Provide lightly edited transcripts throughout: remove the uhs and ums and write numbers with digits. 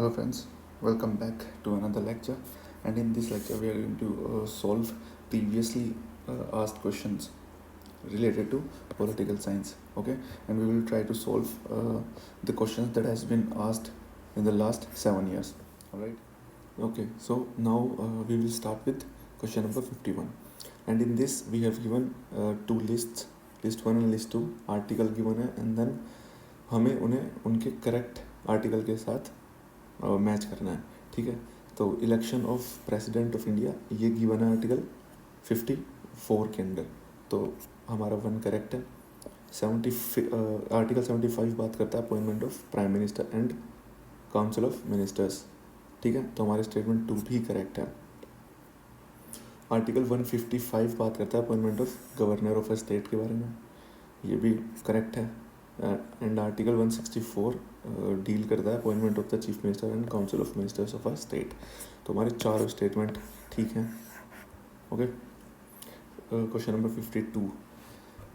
Hello friends, welcome back to another lecture, and in this lecture we are going to solve previously asked questions related to political science. Okay, and we will try to solve the questions that has been asked in the last 7 years. All right. Okay, so now we will start with question number 51, and in this we have given two lists, list 1 and list 2 article given है, and then हमें उन्हें उनके correct article के साथ match करना है. ठीक है, तो election of president of India ये गिवन है आर्टिकल 54 के अंदर, तो हमारा वन करेक्ट है. आर्टिकल 75 बात करता है appointment of prime minister and council of ministers. ठीक है, तो हमारे स्टेटमेंट 2 भी करेक्ट है. आर्टिकल 155 बात करता है appointment of governor of a state के बारे में, ये भी करेक्ट है. एंड आर्टिकल 164 डील करता है appointment of the chief minister and council of ministers of a state. तो हमारे चारों स्टेटमेंट ठीक हैं. Okay, question number 52.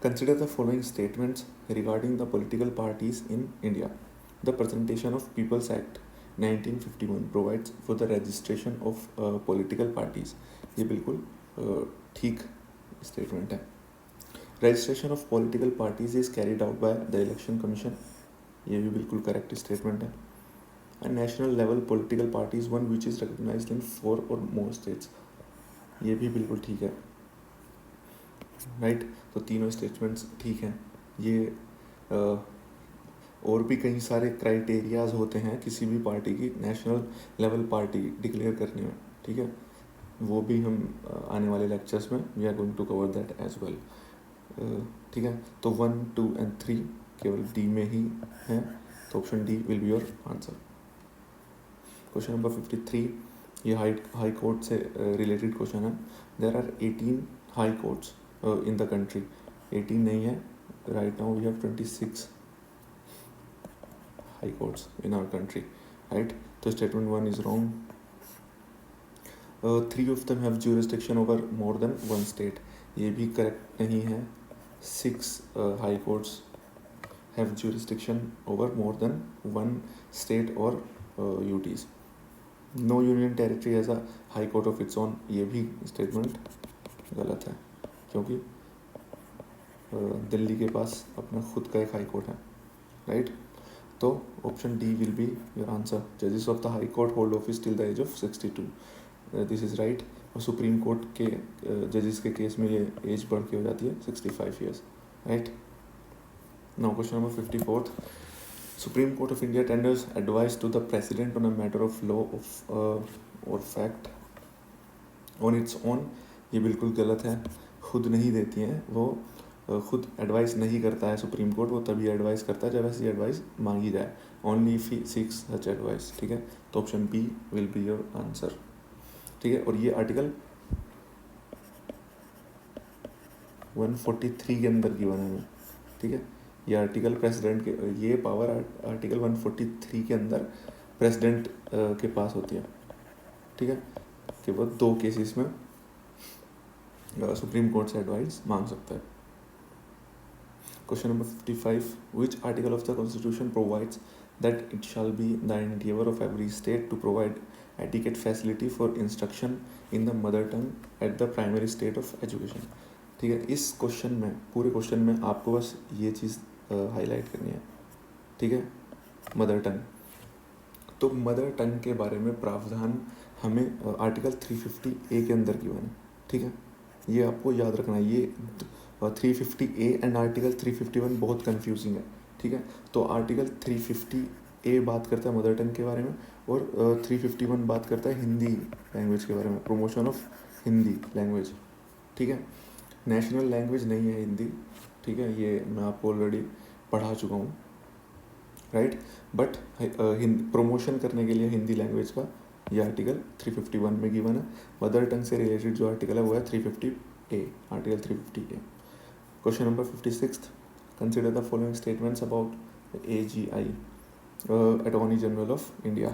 Consider the following statements regarding the political parties in India. The presentation of people's act 1951 provides for the registration of political parties. ये बिल्कुल ठीक statement है. Registration of political parties is carried out by the election commission. ये भी बिल्कुल correct statement है. And national level political parties one which is recognised in 4 or more states. ये भी बिल्कुल ठीक है. राइट, तो तीनों स्टेटमेंट्स ठीक हैं. ये और भी कई सारे क्राइटेरियाज होते हैं किसी भी पार्टी की नेशनल लेवल पार्टी डिक्लेयर करने में. ठीक है, वो भी हम आने वाले लेक्चर्स में we are going to cover that as well. ठीक है, तो 1, 2 एंड 3 केवल डी में ही है, तो option D will be your answer. Question number 53, ये हाई कोर्ट से रिलेटेड क्वेश्चन है. There are 18 high courts in the country. 18 नहीं है, right now we have 26 high courts in our country. Right, तो statement 1 is wrong. 3 of them have jurisdiction over more than 1 state. ये भी correct नहीं है. 6 high courts have jurisdiction over more than 1 state or UTs. No union territory has a high court of its own. ये भी statement गलत है, क्योंकि दिल्ली के पास अपना खुद का एक हाई कोर्ट है. राइट, तो option D will be your answer. जजेस of the high court hold office till the age of 62. This is right. और सुप्रीम कोर्ट के जजेस के केस में ये एज बढ़ के हो जाती है 65 years. Right, now question number 54. Supreme Court of India tenders advice to the president on a matter of law of or fact on its own. ये बिल्कुल गलत है. खुद नहीं देती हैं वो, खुद एडवाइस नहीं करता है सुप्रीम कोर्ट. वो तभी एडवाइस करता है जब ऐसी एडवाइस मांगी जाए. Only if he seeks such advice. ठीक है, तो option B will be your answer. ठीक है, और ये आर्टिकल 143 के अंदर गिवन है. ठीक है, ये आर्टिकल प्रेसिडेंट के, ये पावर आर्टिकल 143 के अंदर प्रेसिडेंट के पास होती है. ठीक है, कि वो 2 केसेस में सुप्रीम कोर्ट से एडवाइस मांग सकता है. Question number 55. Which article of the constitution provides that it shall be the endeavor of every state to provide adequate facility for instruction in the mother tongue at the primary state of education. ठीक है, इस question में, पूरे question में आपको बस ये चीज़ highlight करनी है. ठीक है, मदर टंग. तो मदर टंग के बारे में प्रावधान हमें आर्टिकल 350A के अंदर गिवन है. ठीक है, ये आपको याद रखना है. ये 350A एंड आर्टिकल 351 बहुत कन्फ्यूजिंग है. ठीक है, तो आर्टिकल 350A बात करता है मदर टंग के बारे में, और 351 बात करता है हिंदी लैंग्वेज के बारे में, प्रमोशन ऑफ हिंदी लैंग्वेज. ठीक है, नेशनल लैंग्वेज नहीं है हिंदी. ठीक है, ये मैं आपको ऑलरेडी पढ़ा चुका हूँ. राइट, बट प्रमोशन करने के लिए हिंदी लैंग्वेज का ये आर्टिकल 351 में गिवन है. मदर टंग से रिलेटेड जो आर्टिकल है वो है 350A, article 350A. Question number 56. Consider the following statements about AGI, Attorney General of India.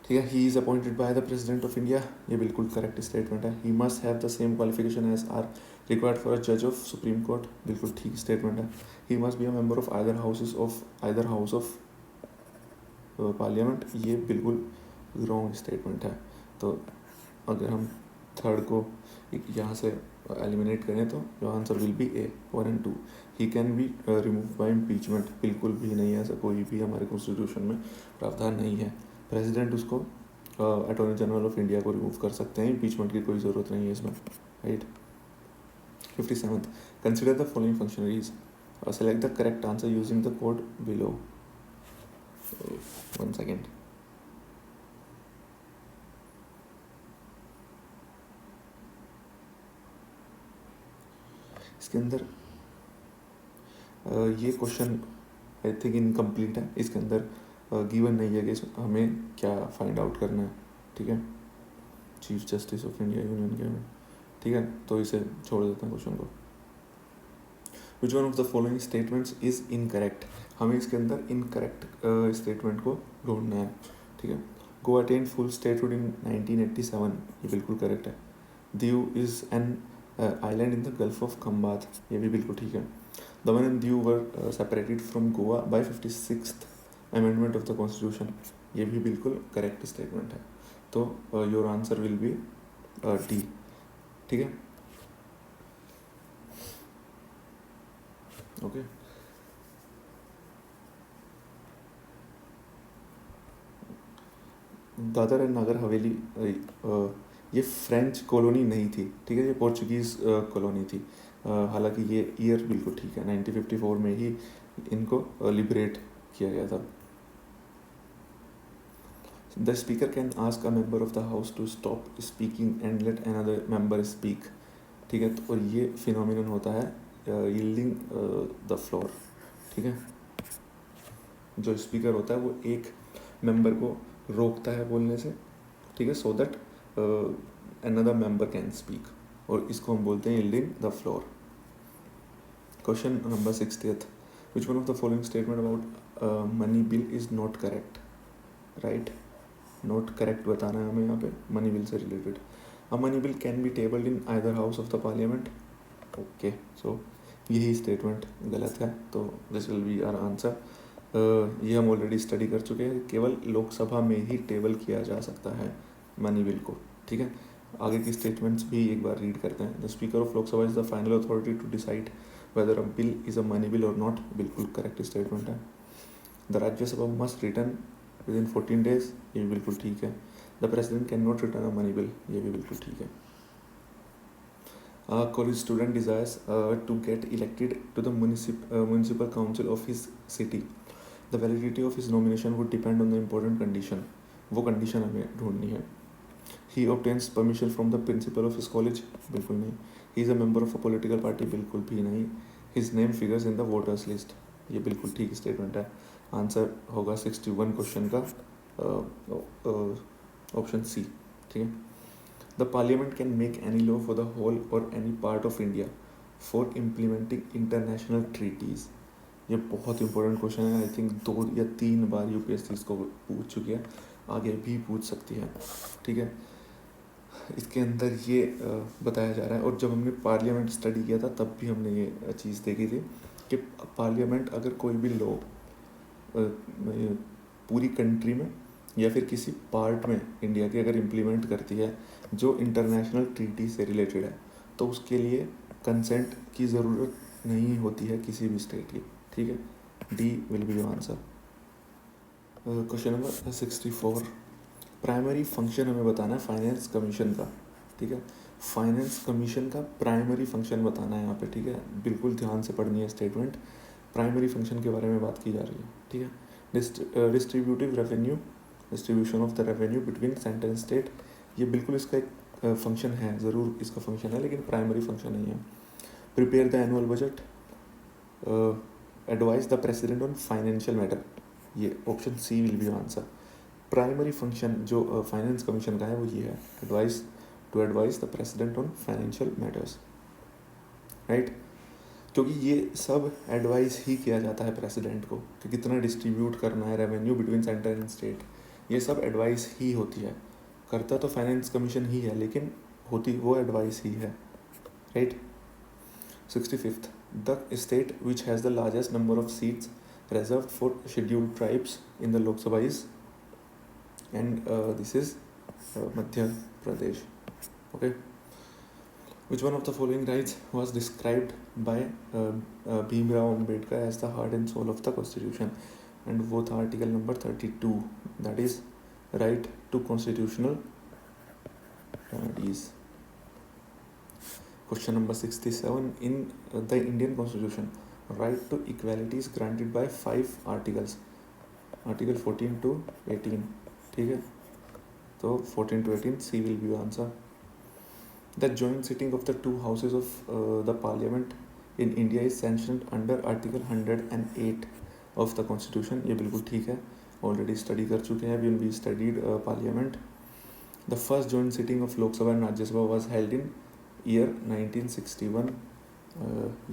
ठीक है, he is appointed by the President of India. ये बिल्कुल करेक्ट स्टेटमेंट है. He must have the same qualification as are required for a judge of Supreme Court. बिल्कुल ठीक statement है. He must be a member of either house of parliament, ये बिल्कुल wrong statement है। तो अगर हम थर्ड को यहाँ से एलिमिनेट करें तो your answer will B A, 1 and 2। He can be remove by impeachment, बिल्कुल भी नहीं है, ऐसा कोई भी हमारे कॉन्स्टिट्यूशन में प्रावधान नहीं है। प्रेसिडेंट उसको अटॉर्नी जनरल ऑफ इंडिया को रिमूव कर सकते हैं, इम्पीचमेंट की कोई ज़रूरत नहीं है इसमें, right. 57th, consider the following functionaries, select the correct answer using the code below. 1 second। इसके अंदर ये क्वेश्चन आई थिंक इनकम्प्लीट है, इसके अंदर गिवन नहीं है कि हमें क्या फाइंड आउट करना है, ठीक है। Chief justice of India union government, ठीक है, तो इसे छोड़ देते हैं क्वेश्चन को। विच one of the following statements is incorrect, हमें इसके अंदर इनकरेक्ट स्टेटमेंट को ढूंढना है, ठीक है। Goa attain full statehood in 1987, ये बिल्कुल करेक्ट है। Diu is an island in the Gulf of Khambhat, ये भी बिल्कुल ठीक है। Daman and Diu were separated from Goa by 56th amendment of the constitution, ये भी बिल्कुल करेक्ट स्टेटमेंट है। तो your answer will be D, ठीक है, ओके। दादर एंड नागर हवेली ये फ्रेंच कॉलोनी नहीं थी, ठीक है, ये पोर्चुगीज़ कॉलोनी थी। हालांकि ये ईयर बिल्कुल ठीक है, 1954 में ही इनको लिबरेट किया गया था। The speaker can ask a member of the house to stop speaking and let another member speak, ठीक है, तो और ये फिनोमिनन होता है यील्डिंग द फ्लोर, ठीक है। जो स्पीकर होता है वो एक मेंबर को रोकता है बोलने से, ठीक है, so that another member can speak, और इसको हम बोलते हैं yielding the floor. Question number 60th, which one of the following statement about money bill is not correct, right. Not correct बताना है हमें यहाँ पे मनी बिल से related. A money bill can be tabled in either house of the parliament, okay, so यही statement गलत है, तो this will be our answer. ये हम ऑलरेडी स्टडी कर चुके हैं, केवल लोकसभा में ही टेबल किया जा सकता है मनी बिल को, ठीक है। आगे की स्टेटमेंट्स भी एक बार रीड करते हैं। The speaker of Lok Sabha is the final authority to decide whether a bill is a money bill or not, बिल्कुल करेक्ट स्टेटमेंट है। The Rajya Sabha must return within 14 days, ये भी बिल्कुल ठीक है। The president can not return a money bill, ये भी बिल्कुल ठीक है। College student desires to get elected to the municipal council of his city, the validity of his nomination would depend on the important condition, वो condition हमें ढूंढनी है। He obtains permission from the principal of his college, बिल्कुल नहीं। He is a member of a political party, बिल्कुल भी नहीं। His name figures in the voters list, ये बिल्कुल ठीक स्टेटमेंट है। आंसर होगा 61 क्वेश्चन का ऑप्शन सी, ठीक है। The parliament can make any law for the whole or any part of India for implementing international treaties, ये बहुत इंपॉर्टेंट क्वेश्चन है। आई थिंक 2 या 3 बार यूपीएससी इसको पूछ चुकी है, आगे भी पूछ सकती है, ठीक है। इसके अंदर ये बताया जा रहा है, और जब हमने पार्लियामेंट स्टडी किया था तब भी हमने ये चीज़ देखी थी कि पार्लियामेंट अगर कोई भी लॉ पूरी कंट्री में या फिर किसी पार्ट में इंडिया के अगर इम्प्लीमेंट करती है जो इंटरनेशनल ट्रीटी से रिलेटेड है, तो उसके लिए कंसेंट की ज़रूरत नहीं होती है किसी भी स्टेट की, ठीक है। D will be your answer. Question number 64, primary function हमें बताना है फाइनेंस कमीशन का, ठीक है। फाइनेंस कमीशन का प्राइमरी फंक्शन बताना है यहाँ पे, ठीक है, बिल्कुल ध्यान से पढ़नी है स्टेटमेंट। प्राइमरी फंक्शन के बारे में बात की जा रही है, ठीक है। Distributive revenue, distribution of the revenue between centre and state, ये बिल्कुल इसका एक फंक्शन है, ज़रूर इसका फंक्शन है, लेकिन प्राइमरी फंक्शन नहीं है। Prepare the annual budget, advise the president on financial matter, ये option C will be answer. Primary function जो फाइनेंस कमीशन का है वो ये है, advice to advise the president on financial matters, right. क्योंकि ये सब एडवाइस ही किया जाता है प्रेसिडेंट को कि कितना डिस्ट्रीब्यूट करना है revenue between centre and state, ये सब एडवाइस ही होती है। करता तो फाइनेंस कमीशन ही है, लेकिन होती वो एडवाइस ही है, right. 65th, the state which has the largest number of seats reserved for scheduled tribes in the Lok Sabha is and this is Madhya Pradesh. Okay. Which one of the following rights was described by Bhimrao Ambedkar as the heart and soul of the Constitution? And वो था article number 32, that is right to constitutional remedies. Question number 67. In the Indian Constitution, right to equality is granted by 5 articles. Article 14 to 18. ठीक है, तो 14 to 18 C will be your answer. The joint sitting of the two houses of the parliament in India is sanctioned under article 108 of the constitution. ये बिल्कुल ठीक है, already study कर चुके हैं. when we studied parliament. The first joint sitting of Lok Sabha and Rajya Sabha was held in year 1961.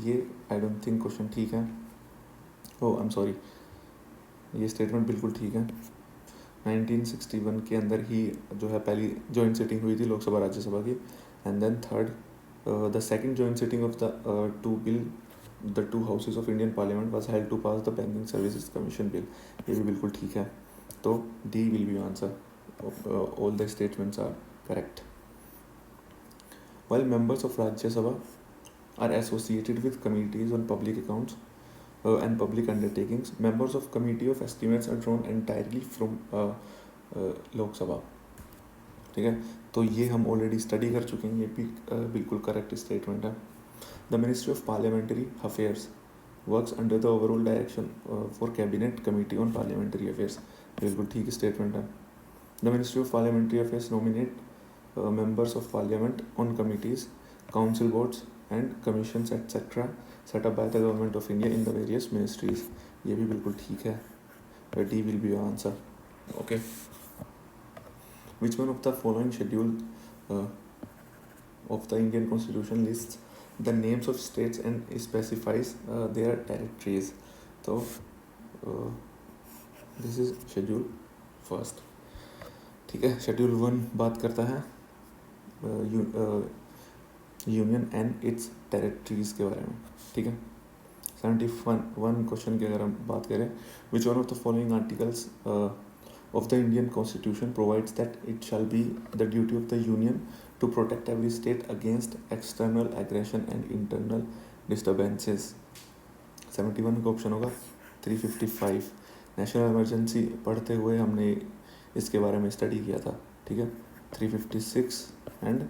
ये I don't think question ठीक है. ओह आई एम सॉरी, ये स्टेटमेंट बिल्कुल ठीक है. 1961 के अंदर ही जो है पहली जॉइंट सिटिंग हुई थी लोकसभा राज्यसभा की. And then third, the second joint sitting of the two houses of Indian parliament was held to pass the banking services commission bill. ये भी बिल्कुल ठीक है, तो D will be answer. All the statements are correct. While members of Rajya Sabha are associated with committees on public accounts and public undertakings, members of Committee of Estimates are drawn entirely from Lok Sabha. ठीक है, तो ये हम already study कर चुके हैं. ये भी बिल्कुल करेक्ट स्टेटमेंट है. The ministry of parliamentary affairs works under the overall direction for cabinet committee on parliamentary affairs. बिल्कुल ठीक स्टेटमेंट है. The ministry of parliamentary affairs nominate members of parliament on committees, council boards and commissions etc. set up by the government of India in the various ministries. ये भी बिल्कुल ठीक है. D will be your answer. Okay. Which one of the following schedule of the Indian Constitution lists the names of states and specifies their territories? So this is schedule first. ठीक है. Schedule 1 बात करता है union and it's territories के बारे में. ठीक है. 71 क्वेश्चन की अगर हम बात करें, which one of the following articles of the Indian constitution provides that it shall be the duty of the union to protect every state against external aggression and internal disturbances. 71 का option होगा 355. National emergency पढ़ते हुए हमने इसके बारे में study किया था. ठीक है. 356 एंड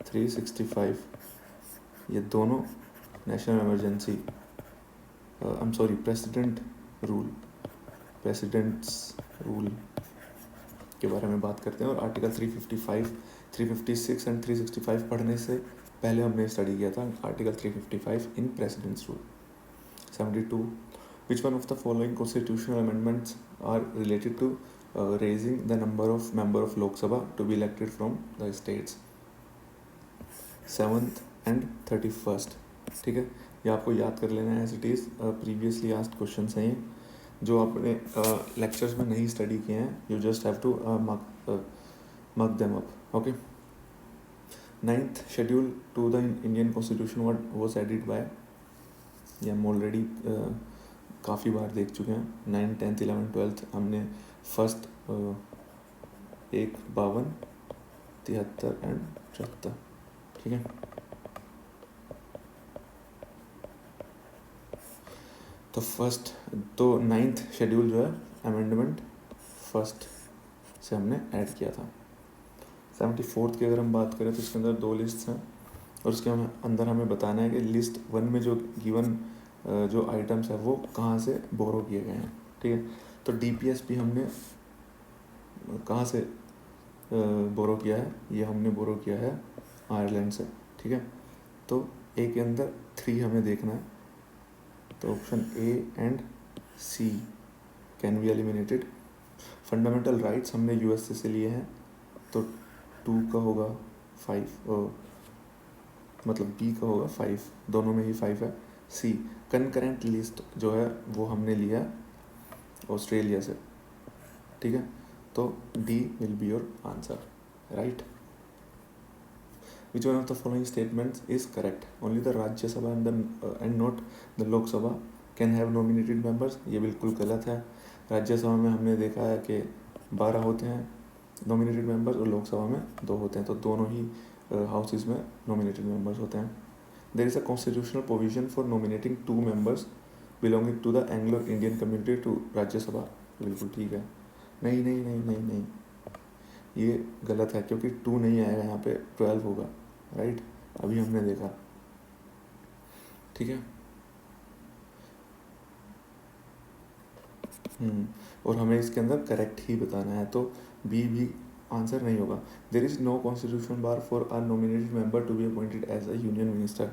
365 ये दोनों national emergency I am sorry presidents rule के बारे में बात करते हैं. और आर्टिकल 355, 356 एंड 365 पढ़ने से पहले हमने स्टडी किया था article 355 in president's rule. 72. Which one of the following constitutional amendments are related to raising the number of member of Lok Sabha to be elected from the states? 7th and 31st. ठीक है, ये आपको याद कर लेना है as it is. Previously asked question हैं ये, जो आपने लेक्चर्स में नहीं स्टडी किए हैं. You just have to mark them up. Okay. 9th schedule to the Indian Constitution what was added by, ये हम ऑलरेडी काफ़ी बार देख चुके हैं. 9th, 10th, 11th, 12th हमने फर्स्ट 1, 52, 73 एंड 74. ठीक है. तो फर्स्ट तो 9th शेड्यूल जो है अमेंडमेंट फर्स्ट से हमने ऐड किया था. 74th की अगर हम बात करें तो इसके अंदर 2 लिस्ट हैं और उसके अंदर हमें बताना है कि लिस्ट 1 में जो गिवन जो आइटम्स है वो कहाँ से बोरो किए गए हैं. ठीक है. तो DPSP हमने कहाँ से बोरो किया है? ये हमने बोरो किया है आयरलैंड से. ठीक है. तो ए के अंदर 3 हमें देखना है, तो option A and C can be eliminated. Fundamental rights हमने USA से लिए हैं, तो 2 का होगा 5, मतलब B का होगा 5, दोनों में ही 5 है. सी कनकरेंट लिस्ट जो है वो हमने लिया ऑस्ट्रेलिया से. ठीक है. तो D will be your answer. Right. Which one of the following statements is correct? Only the राज्य सभा एंड नॉट द लोक सभा कैन हैव नॉमिनेटेड मेंबर्स. ये बिल्कुल गलत है. राज्यसभा में हमने देखा है कि 12 होते हैं नॉमिनेटेड मेंबर्स और लोकसभा में 2 होते हैं, तो दोनों ही हाउसेज में नॉमिनेटेड मेंबर्स होते हैं. There is a constitutional provision for nominating 2 members belonging to the Anglo Indian community to Rajya Sabha. बिल्कुल ठीक है. नहीं नहीं नहीं नहीं नहीं, ये गलत है क्योंकि 2 नहीं आएगा यहाँ पे, 12 होगा. राइट, अभी हमने देखा. ठीक है. और हमें इसके अंदर करेक्ट ही बताना है, तो बी भी आंसर नहीं होगा. There is no constitution bar for a nominated member to be appointed as a union minister.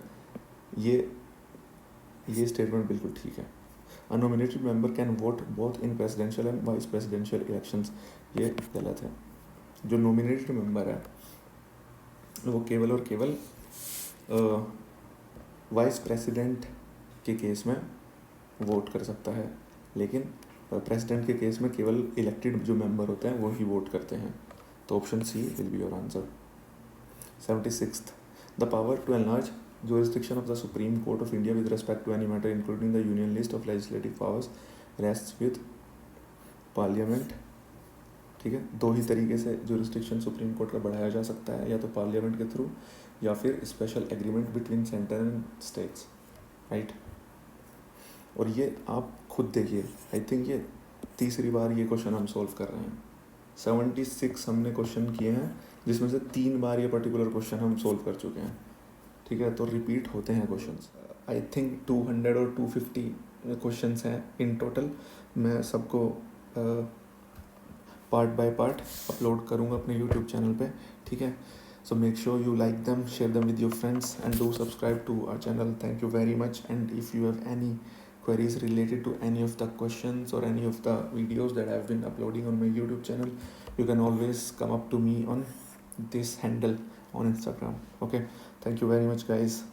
ये स्टेटमेंट बिल्कुल ठीक है. A nominated member can vote both in presidential and vice presidential elections. ये गलत है. जो नॉमिनेटेड मेंबर है वो केवल और केवल वाइस प्रेसिडेंट के केस में वोट कर सकता है, लेकिन प्रेसिडेंट के केस में केवल इलेक्टेड जो मेंबर होते हैं वो ही वोट करते हैं. तो option C will be your answer. 76th, the power to enlarge jurisdiction of the Supreme Court of India with respect to any matter including the union list of legislative powers rests with Parliament. ठीक है, 2 ही तरीके से jurisdiction supreme court का बढ़ाया जा सकता है, या तो पार्लियामेंट के थ्रू या फिर special agreement between centre and states. Right, और ये आप खुद देखिए, आई थिंक ये तीसरी बार ये क्वेश्चन हम सोल्व कर रहे हैं. 76 हमने क्वेश्चन किए हैं, जिसमें से 3 बार ये पर्टिकुलर क्वेश्चन हम सोल्व कर चुके हैं. ठीक है, तो रिपीट होते हैं क्वेश्चंस. आई थिंक 200 और 250 क्वेश्चंस हैं इन टोटल. मैं सबको पार्ट बाय पार्ट अपलोड करूँगा अपने यूट्यूब चैनल पे. ठीक है, so make sure you like them, share them with your friends, and do subscribe to our channel. Thank you very much. And if you have any queries related to any of the questions or any of the videos that I have been uploading on my YouTube channel, you can always come up to me on this handle on Instagram. Okay, thank you very much guys.